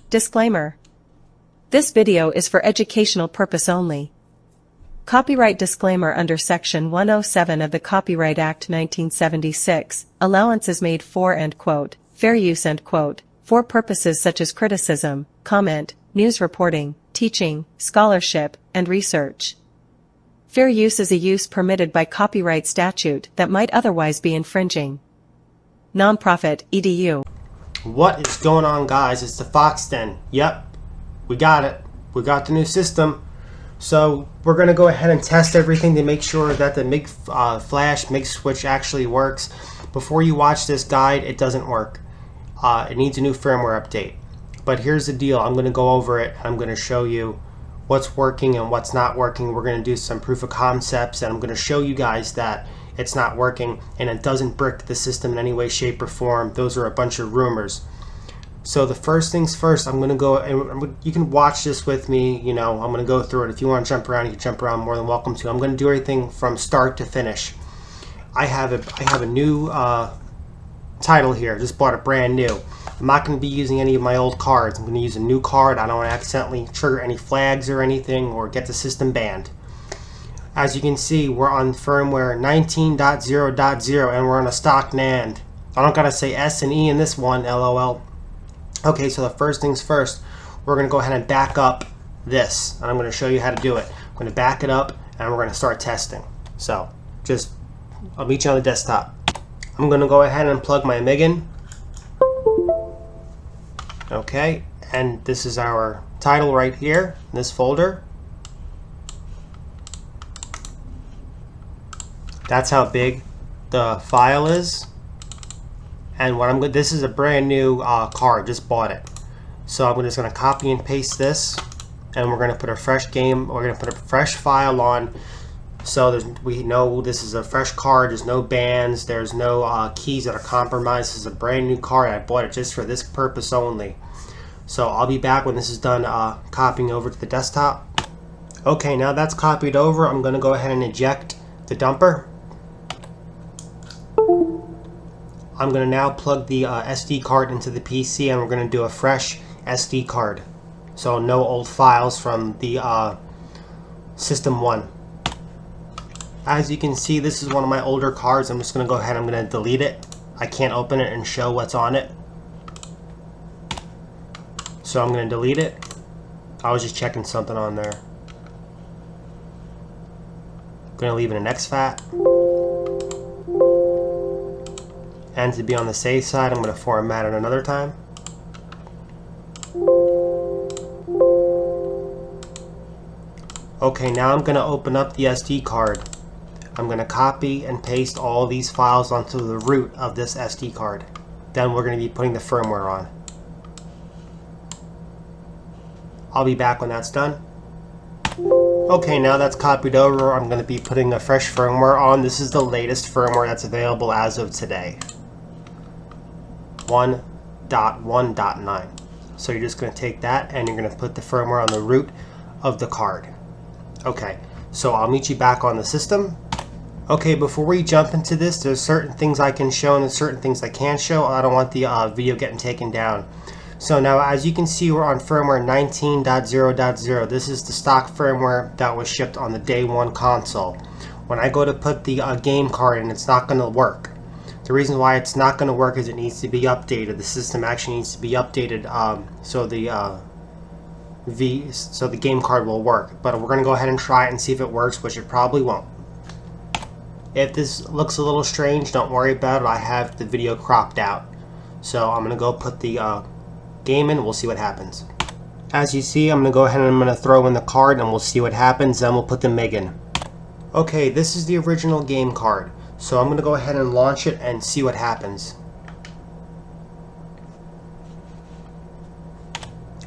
Disclaimer. This video is for educational purpose only. Copyright disclaimer. Under Section 107 of the Copyright Act 1976, allowance is made for and quote, fair use and quote, for purposes such as criticism, comment, news reporting, teaching, scholarship, and research. Fair use is a use permitted by copyright statute that might otherwise be infringing. Nonprofit, edu. What is going on, guys? It's the Fox Den. Yep, we got it. We got the new system. So we're going to go ahead and test everything to make sure that the MIG flash MIG switch actually works. Before you watch this guide, it doesn't work. It needs a new firmware update. But here's the deal. I'm going to go over it. I'm going to show you what's working and what's not working. We're going to do some proof of concepts, and I'm going to show you guys that it's not working and it doesn't brick the system in any way, shape, or form. Those are a bunch of rumors. So the first things first, I'm going to go, and you can watch this with me. You know, I'm going to go through it. If you want to jump around, you can jump around, more than welcome to. I'm going to do everything from start to finish. I have a new title here. Just bought it brand new. I'm not going to be using any of my old cards. I'm going to use a new card. I don't want to accidentally trigger any flags or anything or get the system banned. As you can see, we're on firmware 19.0.0 and we're on a stock NAND. I don't gotta say S and E in this one, LOL. Okay, so the first things first, we're gonna go ahead and back up this, and I'm gonna show you how to do it. I'm gonna back it up and we're gonna start testing. So I'll meet you on the desktop. I'm gonna go ahead and plug my MIG in. Okay, and this is our title right here in this folder. That's how big the file is. And what this is a brand new card, just bought it. So I'm just gonna copy and paste this, and we're gonna put a fresh file on. So we know this is a fresh card, there's no bands, there's no keys that are compromised. This is a brand new card. I bought it just for this purpose only. So I'll be back when this is done copying over to the desktop. Okay, now that's copied over, I'm gonna go ahead and eject the dumper. I'm going to now plug the SD card into the PC, and we're going to do a fresh SD card. So no old files from the System 1. As you can see, this is one of my older cards. I'm just going to go ahead and I'm going to delete it. I can't open it and show what's on it. So I'm going to delete it. I was just checking something on there. I'm going to leave it in exFAT. And to be on the safe side, I'm going to format it another time. Okay, now I'm going to open up the SD card. I'm going to copy and paste all these files onto the root of this SD card. Then we're going to be putting the firmware on. I'll be back when that's done. Okay, now that's copied over, I'm going to be putting a fresh firmware on. This is the latest firmware that's available as of today. 1.1.9. So you're just going to take that and you're going to put the firmware on the root of the card. Okay, so I'll meet you back on the system. Okay, before we jump into this, there's certain things I can show and there's certain things I can't show. I don't want the video getting taken down. So now, as you can see, we're on firmware 19.0.0. This is the stock firmware that was shipped on the day one console. When I go to put the game card in, it's not going to work. The reason why it's not going to work is it needs to be updated. The system actually needs to be updated so the game card will work. But we're going to go ahead and try it and see if it works, which it probably won't. If this looks a little strange, don't worry about it. I have the video cropped out. So I'm going to go put the game in. We'll see what happens. As you see, I'm going to go ahead and I'm going to throw in the card and we'll see what happens. Then we'll put the MIG in. Okay, this is the original game card. So I'm going to go ahead and launch it and see what happens.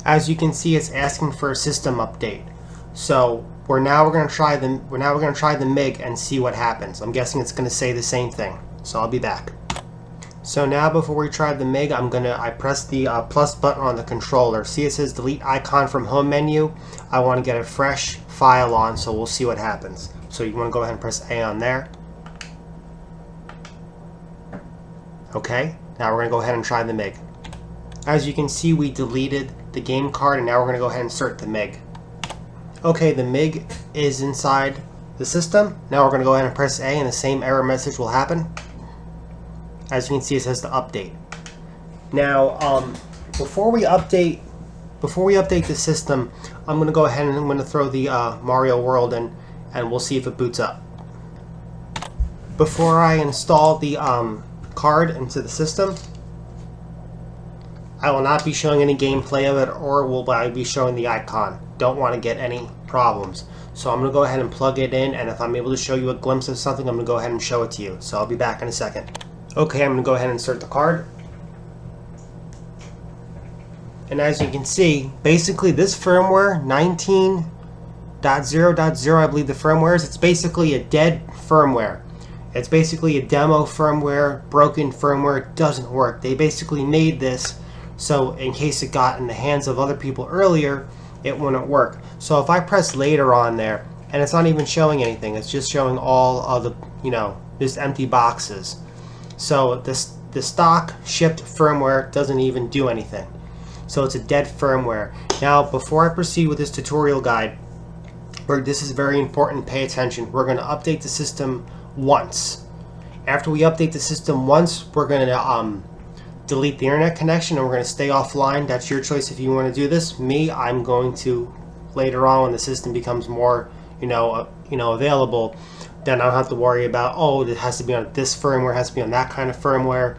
As you can see, it's asking for a system update. So we're going to try the MIG and see what happens. I'm guessing it's going to say the same thing. So I'll be back. So now before we try the MIG, I press the plus button on the controller. See, it says delete icon from home menu. I want to get a fresh file on, so we'll see what happens. So you want to go ahead and press A on there. Okay, now we're going to go ahead and try the MIG. As you can see, we deleted the game card, and now we're going to go ahead and insert the MIG. Okay, the MIG is inside the system. Now we're going to go ahead and press A, and the same error message will happen. As you can see, it says to update. Now, before we update the system, I'm going to go ahead and I'm going to throw the Mario World in, and we'll see if it boots up. Before I install the card into the system, I will not be showing any gameplay of it, or will I be showing the icon. Don't want to get any problems. So I'm going to go ahead and plug it in, and if I'm able to show you a glimpse of something, I'm going to go ahead and show it to you. So I'll be back in a second. Okay, I'm going to go ahead and insert the card. And as you can see, basically this firmware, 19.0.0, I believe the firmware is, it's basically a dead firmware. It's basically a demo firmware, broken firmware. It doesn't work. They basically made this so in case it got in the hands of other people earlier, it wouldn't work. So if I press later on there, and it's not even showing anything, it's just showing all of the, just empty boxes. So the stock shipped firmware doesn't even do anything. So it's a dead firmware. Now, before I proceed with this tutorial guide, this is very important, pay attention. We're going to update the system once. After we update the system once, we're going to delete the internet connection, and we're going to stay offline. That's your choice if you want to do this. Me, I'm going to later on when the system becomes more available, then I don't have to worry about, oh, it has to be on this firmware, it has to be on that kind of firmware.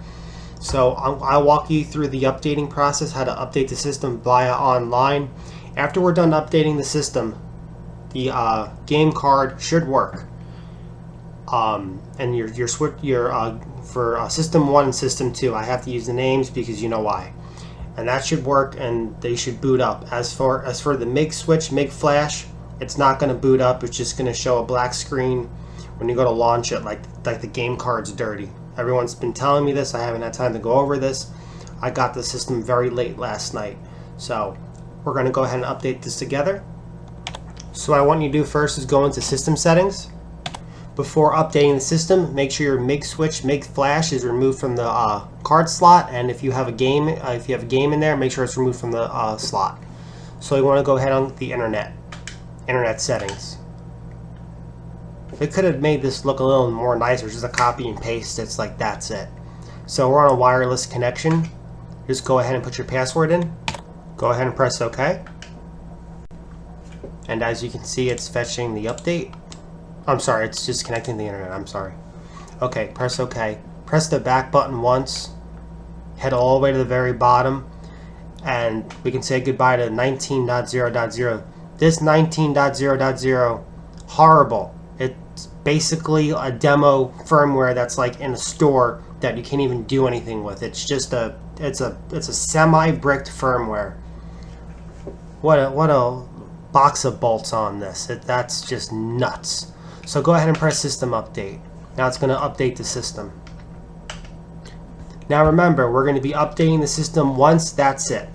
So I'll walk you through the updating process, how to update the system via online. After we're done updating the system, the game card should work. And your for system 1 and system 2, I have to use the names because you know why. And that should work, and they should boot up. As for the MIG switch, MIG flash, it's not going to boot up. It's just going to show a black screen when you go to launch it, like the game card's dirty. Everyone's been telling me this. I haven't had time to go over this. I got the system very late last night. So we're going to go ahead and update this together. So what I want you to do first is go into system settings. Before updating the system, make sure your MIG switch, MIG flash is removed from the card slot, and if you have a game, in there, make sure it's removed from the slot. So you want to go ahead on the internet settings. They could have made this look a little more nicer, just a copy and paste. It's like that's it. So we're on a wireless connection. Just go ahead and put your password in. Go ahead and press OK. And as you can see, it's fetching the update. I'm sorry, it's just connecting the internet. I'm sorry. Okay, press OK. Press the back button once. Head all the way to the very bottom. And we can say goodbye to 19.0.0. This 19.0.0, horrible. It's basically a demo firmware that's like in a store that you can't even do anything with. It's just it's a semi-bricked firmware. What a box of bolts on this. That's just nuts. So go ahead and press system update. Now it's going to update the system. Now remember, we're going to be updating the system once, that's it.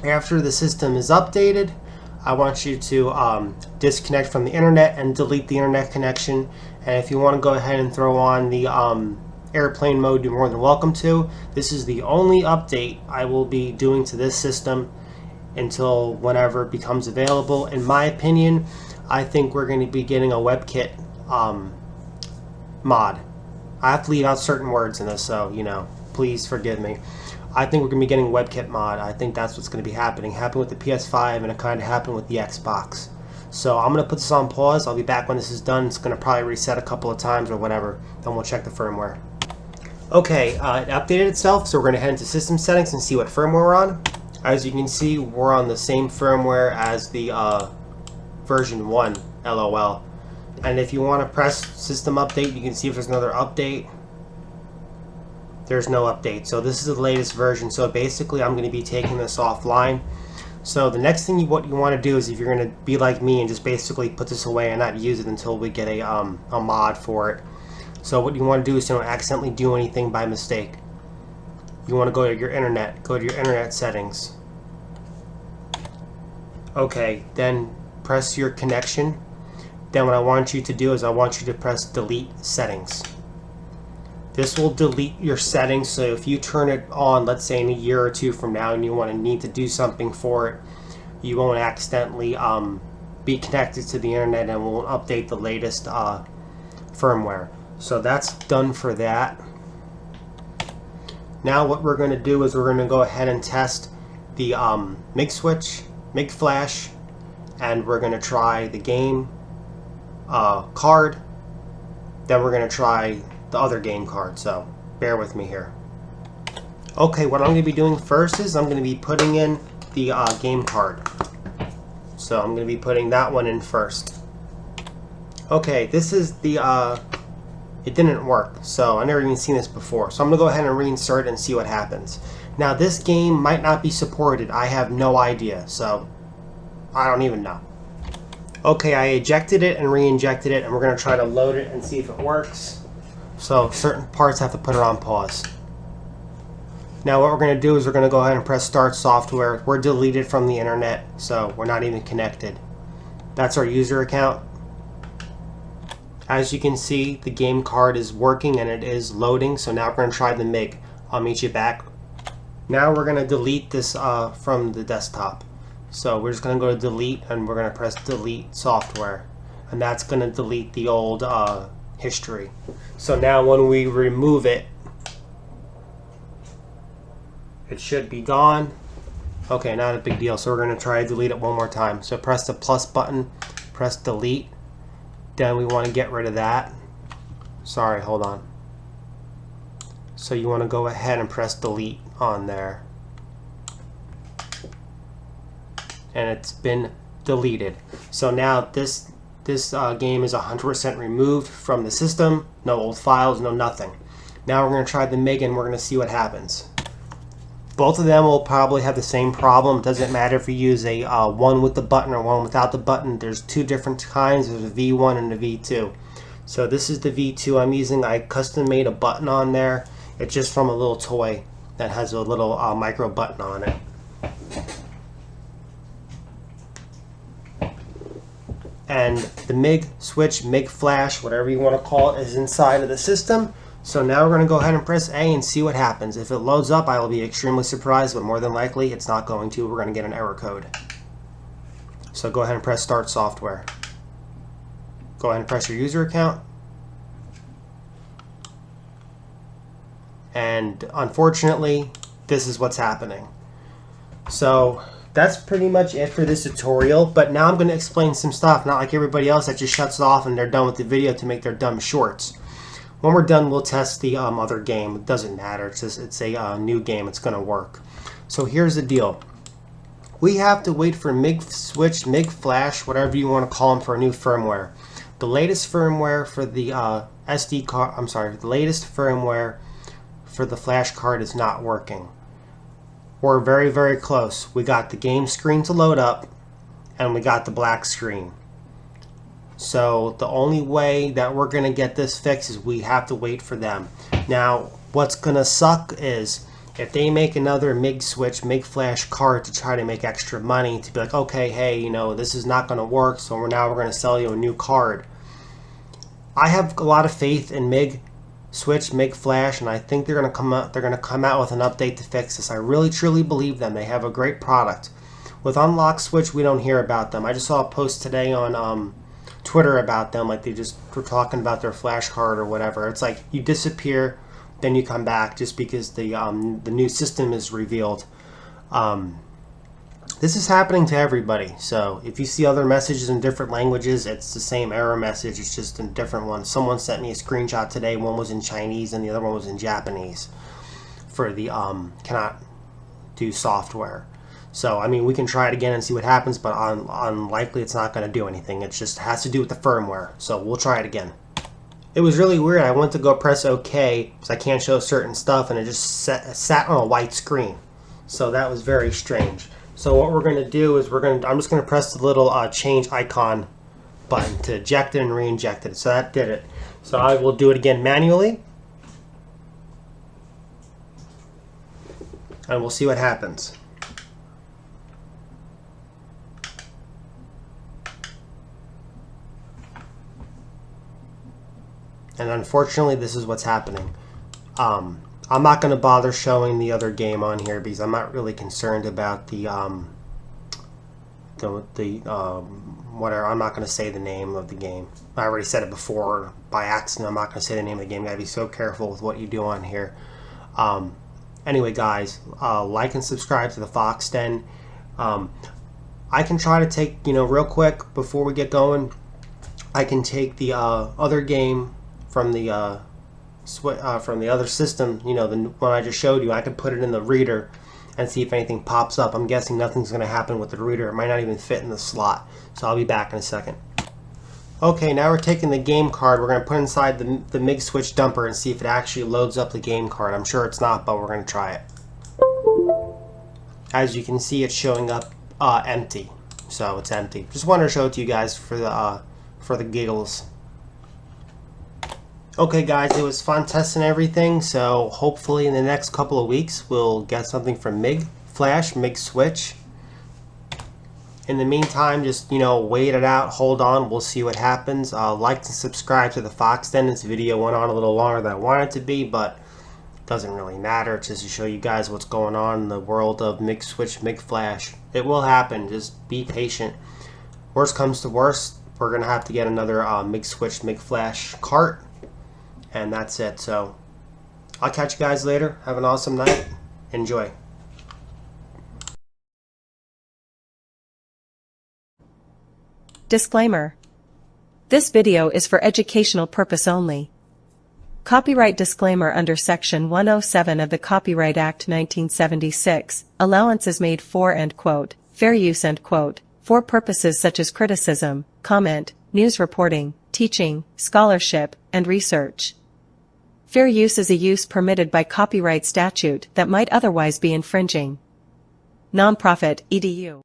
After the system is updated, I want you to disconnect from the internet and delete the internet connection. And if you want to go ahead and throw on the airplane mode, you're more than welcome to. This is the only update I will be doing to this system until whenever it becomes available. In my opinion, I think we're going to be getting a WebKit mod. I have to leave out certain words in this, so please forgive me. I think we're going to be getting a WebKit mod. I think that's what's going to be happening. Happened with the PS5, and it kind of happened with the Xbox. So I'm going to put this on pause. I'll be back when this is done. It's going to probably reset a couple of times or whatever. Then we'll check the firmware. Okay, it updated itself, so we're going to head into system settings and see what firmware we're on. As you can see, we're on the same firmware as the version 1, LOL. And if you want to press system update, you can see if there's another update. There's no update. So this is the latest version. So basically, I'm going to be taking this offline. So the next thing what you want to do is, if you're going to be like me and just basically put this away and not use it until we get a mod for it. So what you want to do is, don't accidentally do anything by mistake. You want to go to your internet. Go to your internet settings. Okay, then press your connection. Then what I want you to do is I want you to press delete settings. This will delete your settings, so if you turn it on, let's say in a year or two from now, and you need to do something for it, you won't accidentally be connected to the internet and won't update the latest firmware. So that's done for that. Now what we're going to do is we're going to go ahead and test the MIG switch, MIG flash, and we're going to try the game card. Then we're going to try the other game card, so bear with me here. Okay, what I'm going to be doing first is I'm going to be putting in the game card. So I'm going to be putting that one in first. Okay, this is the it didn't work, so I've never even seen this before. So I'm going to go ahead and reinsert and see what happens. Now this game might not be supported. I have no idea, so I don't even know. Okay, I ejected it and re-injected it, and we're going to try to load it and see if it works. So certain parts have to put it on pause. Now what we're going to do is we're going to go ahead and press start software. We're deleted from the internet, so we're not even connected. That's our user account. As you can see, the game card is working and it is loading, so now we're going to try the MIG. I'll meet you back. Now we're going to delete this from the desktop. So we're just going to go to delete, and we're going to press delete software, and that's going to delete the old history. So now when we remove it, it should be gone. Okay, not a big deal. So we're going to try to delete it one more time. So press the plus button, press delete. Then we want to get rid of that. Sorry, hold on. So you want to go ahead and press delete on there. And it's been deleted. So now this game is 100% removed from the system. No old files, no nothing. Now we're going to try the MIG and we're going to see what happens. Both of them will probably have the same problem. It doesn't matter if you use a one with the button or one without the button. There's two different kinds. There's a V1 and a V2. So this is the V2 I'm using. I custom made a button on there. It's just from a little toy that has a little micro button on it. And the MIG switch, MIG flash, whatever you want to call it, is inside of the system. So now we're going to go ahead and press A and see what happens. If it loads up, I will be extremely surprised, but more than likely it's not going to. We're going to get an error code. So go ahead and press start software. Go ahead and press your user account. And unfortunately, this is what's happening. So that's pretty much it for this tutorial, but now I'm going to explain some stuff, not like everybody else that just shuts it off and they're done with the video to make their dumb shorts. When we're done, we'll test the other game. It doesn't matter. It's just, it's a new game. It's going to work. So here's the deal. We have to wait for MIG switch, MIG flash, whatever you want to call them, for a new firmware. The latest firmware for the SD card, the latest firmware for the flash card is not working. We're very, very close. We got the game screen to load up, and we got the black screen. So the only way that we're going to get this fixed is we have to wait for them. Now, what's going to suck is if they make another MIG switch, MIG flash card to try to make extra money, to be like, okay, hey, you know, this is not going to work, so we're going to sell you a new card. I have a lot of faith in MIG switch, MIG flash, and I think they're going to come out. They're going to come out with an update to fix this. I really, truly believe them. They have a great product. With Unlock Switch, we don't hear about them. I just saw a post today on Twitter about them, like they just were talking about their flash card or whatever. It's like you disappear, then you come back just because the new system is revealed. This is happening to everybody. So if you see other messages in different languages, it's the same error message. It's just a different one. Someone sent me a screenshot today. One was in Chinese and the other one was in Japanese for the cannot do software. So, I mean, we can try it again and see what happens, but unlikely it's not going to do anything. It just has to do with the firmware. So we'll try it again. It was really weird. I went to go press OK because I can't show certain stuff, and it just sat on a white screen. So that was very strange. So what we're going to do is I'm just going to press the little change icon button to eject it and re-inject it. So that did it. So I will do it again manually, and we'll see what happens. And unfortunately, this is what's happening. I'm not going to bother showing the other game on here because I'm not really concerned about the whatever. I'm not going to say the name of the game. I already said it before by accident. I'm not going to say the name of the game. You gotta be so careful with what you do on here. Anyway, guys, like and subscribe to the Fox Den. I can try to take, real quick before we get going, I can take the other game from the other system, the one I just showed you. I can put it in the reader and see if anything pops up. I'm guessing nothing's going to happen with the reader. It might not even fit in the slot. So I'll be back in a second. Okay, now we're taking the game card. We're going to put inside the MIG switch dumper and see if it actually loads up the game card. I'm sure it's not, but we're going to try it. As you can see, it's showing up empty. So it's empty. Just wanted to show it to you guys for the giggles. Okay guys, it was fun testing everything, so hopefully in the next couple of weeks we'll get something from MIG Flash, MIG Switch. In the meantime, just wait it out, hold on, we'll see what happens. Like and subscribe to the Fox Den. This video went on a little longer than I wanted it to be, but it doesn't really matter. It's just to show you guys what's going on in the world of MIG Switch, MIG Flash. It will happen, just be patient. Worst comes to worst, we're going to have to get another MIG Switch, MIG Flash cart. And that's it. So I'll catch you guys later. Have an awesome night. Enjoy. Disclaimer. This video is for educational purpose only. Copyright disclaimer under Section 107 of the Copyright Act 1976. Allowance is made for, end quote, fair use, end quote, for purposes such as criticism, comment, news reporting, teaching, scholarship, and research. Fair use is a use permitted by copyright statute that might otherwise be infringing. Nonprofit, edu.